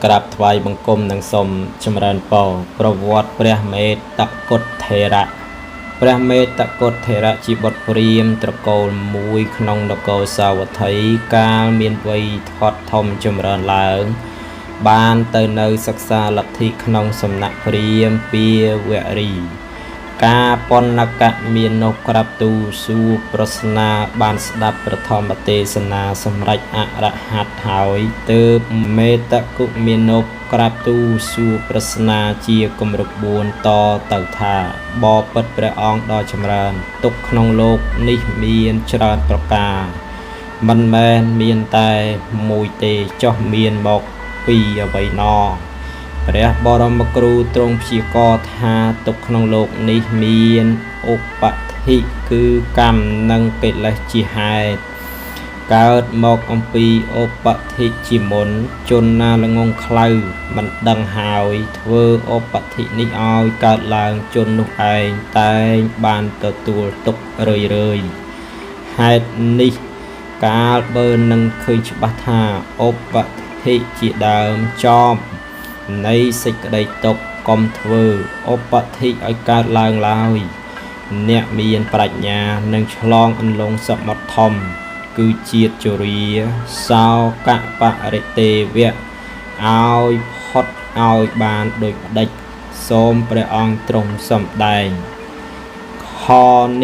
ក្រាបថ្វាយបង្គំនិងសូមចម្រើនពរប្រវត្តិព្រះមេត្តកុដថេរៈព្រះមេត្តកុដថេរៈជាបុត្រព្រាហ្មណ៍ត្រកូលមួយក្នុងនគរសាវត្ថីកាលមានវ័យថត់ធំចម្រើនឡើងបានទៅនៅសិក្សាលទ្ធិក្នុងសំណាក់ព្រាហ្មណ៍ពាវរីការបណ្ណកៈមាននោះក្រាបទូលសួរប្រស្នាបានស្ដាប់ប្រធមទេសនាសម្រេចអរហត្តហើយទើបមេត្តគុមាននោះក្រាបទូលសួរប្រស្នាជាគម្រប់4តទៅថាបបិទ្ធព្រះអង្គដ៏ចម្រើនទុកក្នុងលោកនេះមានច្រើនប្រការមិនមែនមានតែមួយទេចុះមានមកពីអ្វីណោព្រះបរមគ្រូទ្រង់ព្យាករណ៍ថាទុកក្នុងលោកនេះមានឧបធិគឺកម្មនិងកិលេសជាហេតុកើតមកអំពីឧបធិជាមុនជនណាល្ងងខ្លៅមិនដឹងហើយធ្វើឧបធិនេះឲ្យកើតឡើងជននោះឯងតែងបានទទួលទុករឿយហេតុនេះកាលបើនឹងឃើញច្បាស់ថាឧបធិជាដើមចប់នៃសេចក្តីទុក្ខកុំធ្វើឧបធិឲ្យកើតឡើងឡើយអ្នកមានប្រាជ្ញានឹងឆ្លងអន្លង់សមុទ្រធំគឺជាតិជរាសោកបរិទេវៈឲ្យផុតឲ្យបានដូចផ្ដិចសូមព្រះអង្គទ្រង់សម្ដែងខ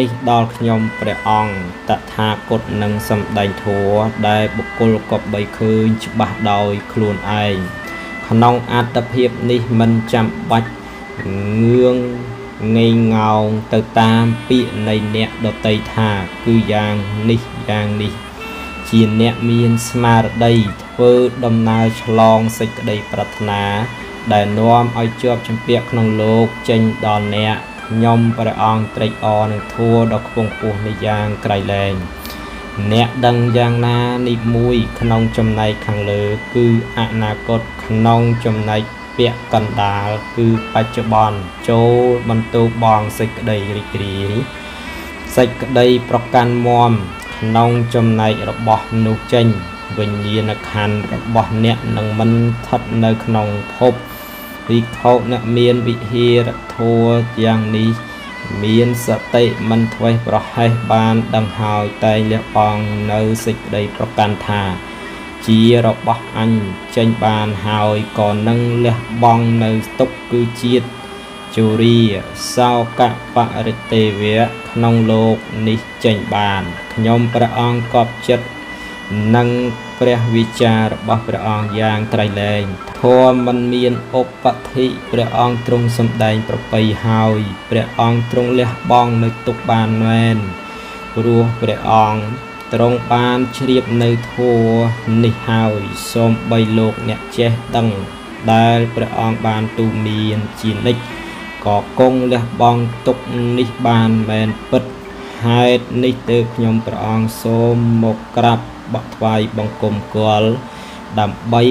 នេះដល់ខ្ញុំព្រះអង្គតថាគតនឹងសម្ដែងធម៌ដែលបុគ្គលក៏បីឃើញច្បាស់ដោយខ្លួនឯងក្នុងអត្តភាពនេះមិនចាំបាច់ងឿងងេងងោងទៅតាមពាក្យនៃអ្នកដតីថាគឺយ៉ាងនេះយ៉ាងនេះជាអ្នកមានស្មារតីធ្វើដំណើរឆ្លងសេចក្តីប្រាថ្នាដែលនាំឲ្យជាប់ជំពាក់ក្នុងលោកចេញដល់អ្នកខ្ញុំព្រះអង្គត្រេកអរនឹងធัวដ៏ខ្ពង់ខ្ពស់នេះយ៉ាងក្រៃលែងអ្នកដឹងយ៉ាងណានេះមួយក្នុងចំណែកខាងលើគឺអនាគតក្នុងចំណែកពាក្យកណ្ដាលគឺបច្ចុប្បន្នចូលបន្ទោបងសេចក្តីរីករាយសេចក្តីប្រកាន់មាំក្នុងចំណែករបស់នោះចេញវិញ្ញាណខណ្ឌរបស់អ្នកនឹងមិនស្ថិតនៅក្នុងភពវិខោអ្នកមានវិហារធัวយ៉ាងនេះមានសតិមិនធ្វេសប្រហែសបានដឹងហើយតែងលះបង់នៅសេចក្តីប្រកាន់ថាជារបស់អញចេញបានហើយក៏នឹងលះបង់នៅទុក្ខគឺជាតិជរាសោកបរិទេវៈក្នុងលោកនេះចេញបានខ្ញុំព្រះអង្គកប់ចិត្តនឹងព្រះវិចាររបស់ព្រះអង្គយ៉ាងក្រៃលែងធម៌មិនមានឧបធិព្រះអង្គទ្រង់សម្ដែងប្រពៃហើយព្រះអង្គទ្រង់លះបង់នៅទុក្ខបានមែនព្រោះព្រះអង្គទ្រង់បានជ្រាបនៅធម៌នេះហើយសូមបីលោកអ្នកចេះដឹងដែលព្រះអង្គបានទូមានជានិច្ចក៏គង់លះបង់ទុក្ខនេះបានមែនពិតហេតុនេះទើបខ្ញុំព្រះអង្គសូមមកក្រាបបថ្វាយបង្គំគាល់ដើម្បី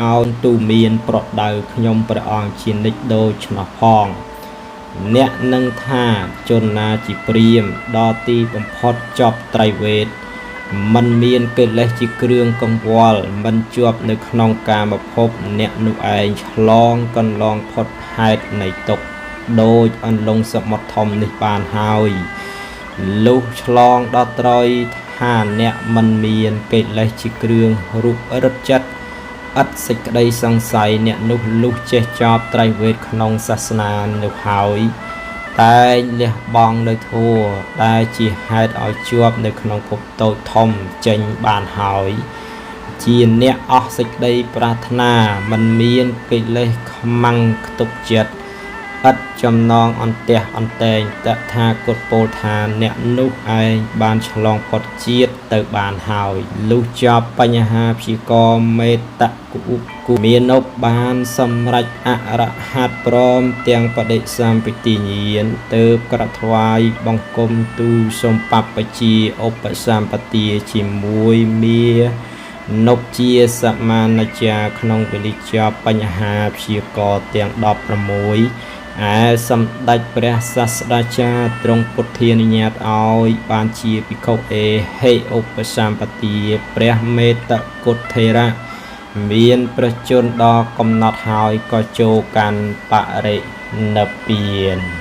ឲ្យទូមានប្រដៅខ្ញុំព្រះអង្គជានិច្ចដូច្នោះផងអ្នកនឹងថាជនណាជាព្រាហ្មណ៍ដល់ទីបំផុតចប់ត្រៃវេទមិនមានកិលេសជាគ្រឿងកង្វល់មិនជាប់នៅក្នុងកាមភពអ្នកនោះឯងឆ្លងកន្លងផុតហេតុនៃទុក្ខដោយអន្លង់សមុទ្រធំនេះបានហើយលុះឆ្លងដល់ត្រយថាអ្នកមិនមានកិលេសជាគ្រឿងរូបរឹតចិត្តឥតសេចក្តីសង្ស័យអ្នកនោះលុះចេះចប់ត្រៃវេទក្នុងសាសនានោះហើយតែងលះបង់នៅធัวដែលជាហេតុឲ្យជាប់នៅក្នុងភពតូចធំចេញបានហើយជាអ្នកអស់សេចក្តីប្រាថ្នាមិនមានកិលេសខ្មាំងខ្ទប់ចិត្តឥតចំណងអន្ទះអន្តែងតថាគតពោលថាអ្នកនោះឯងបានឆ្លងផុតជាតិទៅបានហើយលុះចប់បញ្ហាព្យាករមេត្តគុមានឧបបានសម្រេចអរហត្តព្រមទាំងបដិសម្បទាញាណទើបក្រាបថ្វាយបង្គំទូលសូមបព្វជិឧបសម្បទាជាមួយមានុបជាសមាណាចាក្នុងវិនិច្ឆ័យបញ្ហាព្យាករទាំង16ឯសម្ដេចព្រះសាស្តាចារ្យទ្រង់ពុទ្ធានុញ្ញាតឲ្យបានជាភិក្ខុហេឧបសម្បទាព្រះមេត្តកុដថេរៈ មានព្រះជន្មដល់កំណត់ហើយក៏ចូលកាន់បរិនិព្វាន